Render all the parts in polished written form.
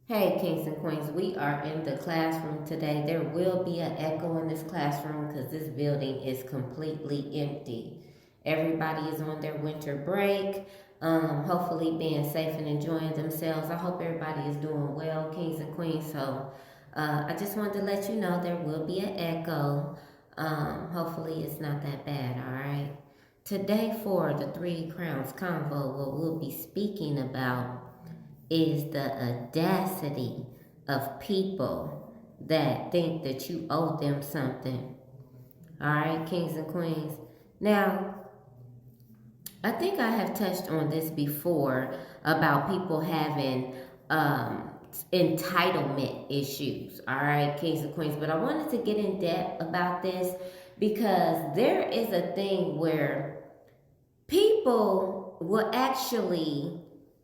Hey, kings and queens, we are in the classroom today. There will be an echo in this classroom because this building is completely empty. Everybody is on their winter break, hopefully being safe and enjoying themselves. I hope everybody is doing well, kings and queens. So I just wanted to let you know there will be an echo. Hopefully it's not that bad, all right? Today for the Three Crowns Convo, what we'll be speaking about is the audacity of people that think that you owe them something. All right, kings and queens. Now, I think I have touched on this before about people having entitlement issues. All right, kings and queens. But I wanted to get in depth about this because there is a thing where people will actually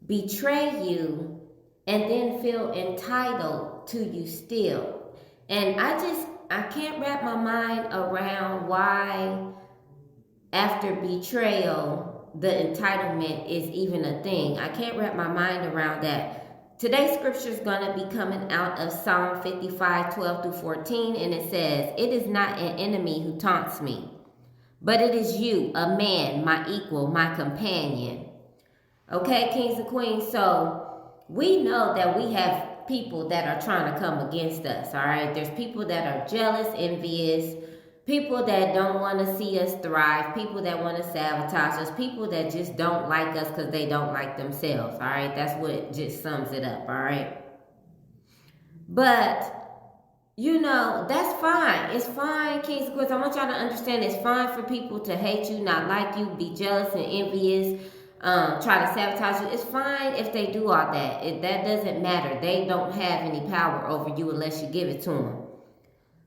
betray you and then feel entitled to you still. And I can't wrap my mind around why after betrayal the entitlement is even a thing. I can't wrap my mind around that. Today's scripture is going to be coming out of Psalm 55:12-14, and it says, "It is not an enemy who taunts me, but it is you, a man, my equal, my companion." Okay, kings and queens, so we know that we have people that are trying to come against us, all right? There's people that are jealous, envious, people that don't want to see us thrive, people that want to sabotage us, people that just don't like us because they don't like themselves, all right? That's what just sums it up, all right? But that's fine. It's fine, kings and queens. I want y'all to understand it's fine for people to hate you, not like you, be jealous and envious, try to sabotage you. It's fine if they do all that. That doesn't matter. They don't have any power over you unless you give it to them.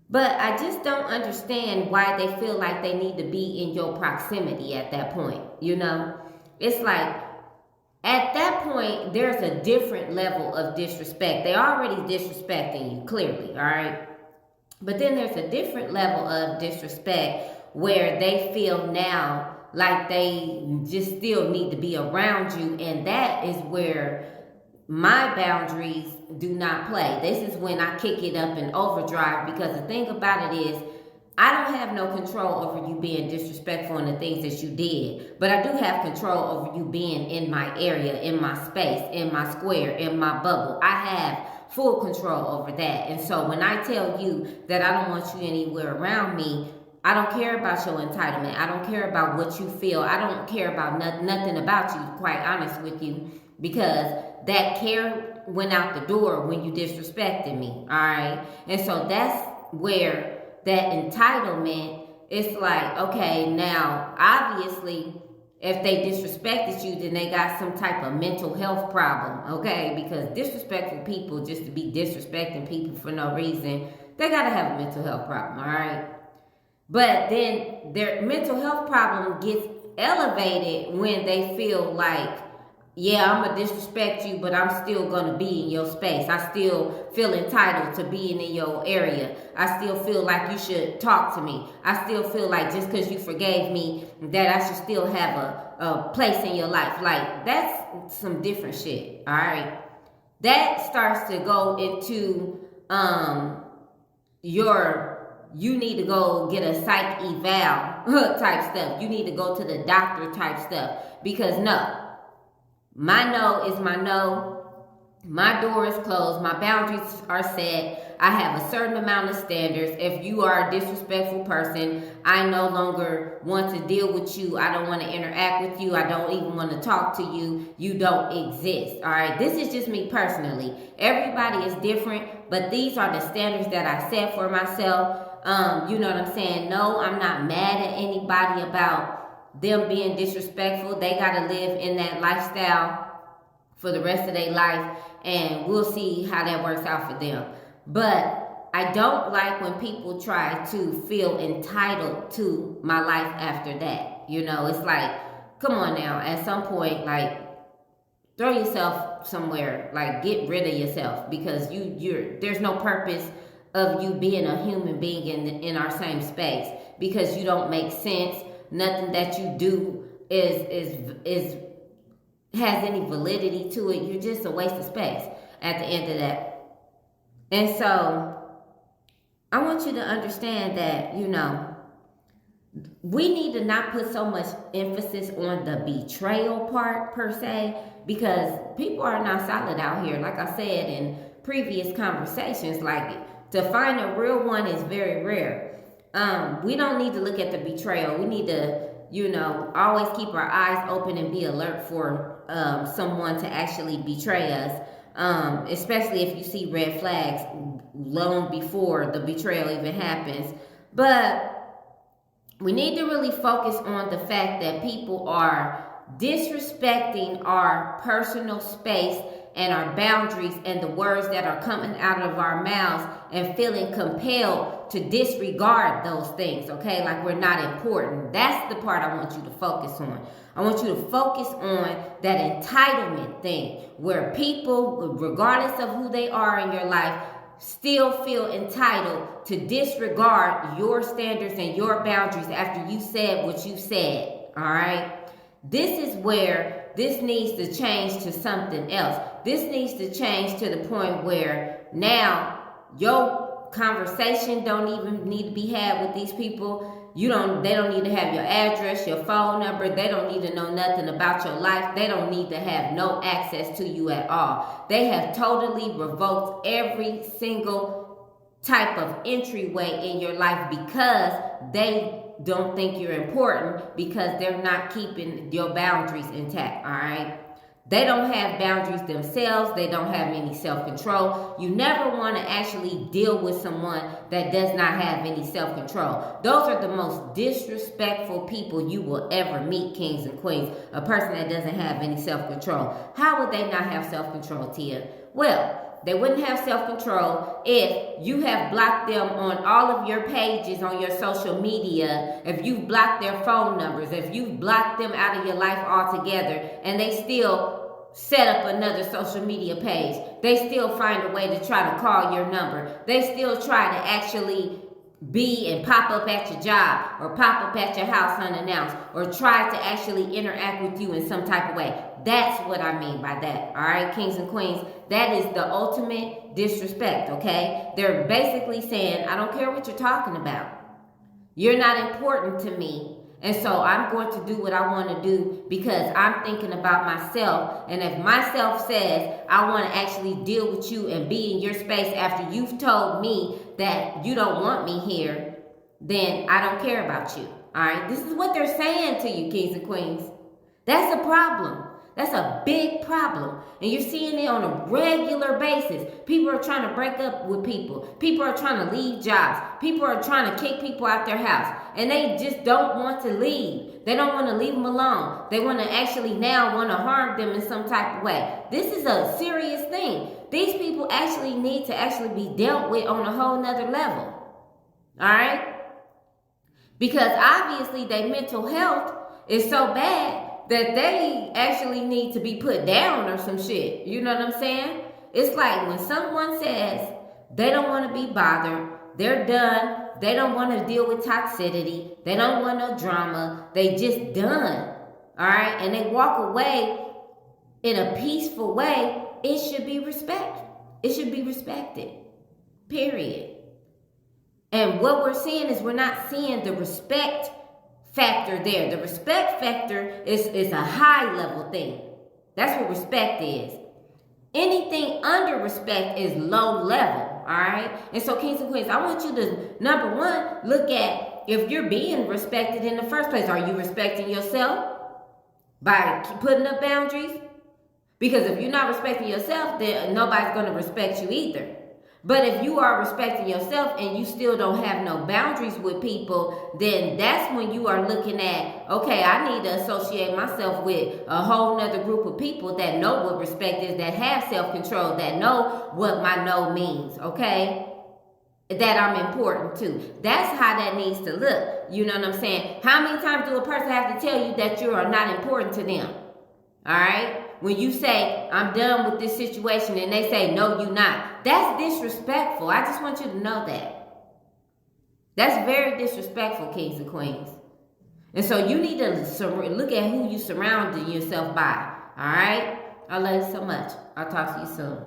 But I just don't understand why they feel like they need to be in your proximity at that point. It's like at that point, there's a different level of disrespect. They're already disrespecting you, clearly, all right? But then there's a different level of disrespect where they feel now like they just still need to be around you, and that is where my boundaries do not play. This is when I kick it up in overdrive, because the thing about it is I don't have no control over you being disrespectful in the things that you did, but I do have control over you being in my area, in my space, in my square, in my bubble. I have full control over that. And so when I tell you that I don't want you anywhere around me, I don't care about your entitlement. I don't care about what you feel. I don't care about nothing about you, quite honest with you, because that care went out the door when you disrespected me, all right? And so that's where that entitlement, it's like, okay, now, obviously, if they disrespected you, then they got some type of mental health problem, okay? Because disrespectful people, just to be disrespecting people for no reason, they got to have a mental health problem, all right? But then their mental health problem gets elevated when they feel like, yeah, I'm going to disrespect you, but I'm still going to be in your space. I still feel entitled to being in your area. I still feel like you should talk to me. I still feel like just because you forgave me, that I should still have a place in your life. Like, that's some different shit, all right? That starts to go into you need to go get a psych eval type stuff. You need to go to the doctor type stuff. Because no. My no is my no. My door is closed. My boundaries are set. I have a certain amount of standards. If you are a disrespectful person, I no longer want to deal with you. I don't want to interact with you. I don't even want to talk to you. You don't exist. All right. This is just me personally. Everybody is different, but these are the standards that I set for myself. You know what I'm saying? No, I'm not mad at anybody about them being disrespectful. They got to live in that lifestyle for the rest of their life, and we'll see how that works out for them. But I don't like when people try to feel entitled to my life after that. It's like, come on now, at some point, like, throw yourself somewhere, like, get rid of yourself, because there's no purpose of you being a human being in our same space, because you don't make sense. Nothing that you do is has any validity to it. You're just a waste of space. at the end of that. And so I want you to understand that, we need to not put so much emphasis on the betrayal part per se, because people are not solid out here. Like I said in previous conversations, like to find a real one is very rare. We don't need to look at the betrayal. We need to, always keep our eyes open and be alert for someone to actually betray us. Especially if you see red flags long before the betrayal even happens. But we need to really focus on the fact that people are disrespecting our personal space and our boundaries and the words that are coming out of our mouths, and feeling compelled to disregard those things, okay? Like we're not important. That's the part I want you to focus on. I want you to focus on that entitlement thing, where people, regardless of who they are in your life, still feel entitled to disregard your standards and your boundaries after you said what you said, all right? This is where this needs to change to something else. This needs to change to the point where now your conversation don't even need to be had with these people. They don't need to have your address, your phone number. They don't need to know nothing about your life. They don't need to have no access to you at all. They have totally revoked every single type of entryway in your life because they don't think you're important, because they're not keeping your boundaries intact, all right? They don't have boundaries themselves. They don't have any self-control. You never want to actually deal with someone that does not have any self-control. Those are the most disrespectful people you will ever meet, kings and queens. A person that doesn't have any self-control. How would they not have self-control, Tia? Well, they wouldn't have self-control if you have blocked them on all of your pages on your social media, if you've blocked their phone numbers, if you've blocked them out of your life altogether, and they still set up another social media page. They still find a way to try to call your number. They still try to actually be and pop up at your job or pop up at your house unannounced, or try to actually interact with you in some type of way. That's what I mean by that, all right, kings and queens? That is the ultimate disrespect, okay? They're basically saying, I don't care what you're talking about. You're not important to me. And so I'm going to do what I want to do because I'm thinking about myself. And if myself says I want to actually deal with you and be in your space after you've told me that you don't want me here, then I don't care about you. All right? This is what they're saying to you, kings and queens. That's a problem. That's a big problem. And you're seeing it on a regular basis. People are trying to break up with people. People are trying to leave jobs. People are trying to kick people out their house. And they just don't want to leave. They don't want to leave them alone. They want to actually now want to harm them in some type of way. This is a serious thing. These people actually need to actually be dealt with on a whole nother level. All right? Because obviously their mental health is so bad that they actually need to be put down or some shit. You know what I'm saying? It's like when someone says they don't want to be bothered, they're done, they don't want to deal with toxicity, they don't want no drama, they just done. All right? And they walk away in a peaceful way, it should be respect. It should be respected. Period. And what we're seeing is we're not seeing the respect factor there. The respect factor is a high level thing. That's what respect is. Anything under respect is low level, all right? And so, kings and queens, I want you to, number one, look at if you're being respected in the first place. Are you respecting yourself by putting up boundaries? Because if you're not respecting yourself, then nobody's going to respect you either. But if you are respecting yourself and you still don't have no boundaries with people, then that's when you are looking at, okay, I need to associate myself with a whole nother group of people that know what respect is, that have self-control, that know what my no means, okay? That I'm important to. That's how that needs to look. You know what I'm saying? How many times do a person have to tell you that you are not important to them? All right? When you say, I'm done with this situation, and they say, no, you're not. That's disrespectful. I just want you to know that. That's very disrespectful, kings and queens. And so you need to look at who you surrounding yourself by. All right? I love you so much. I'll talk to you soon.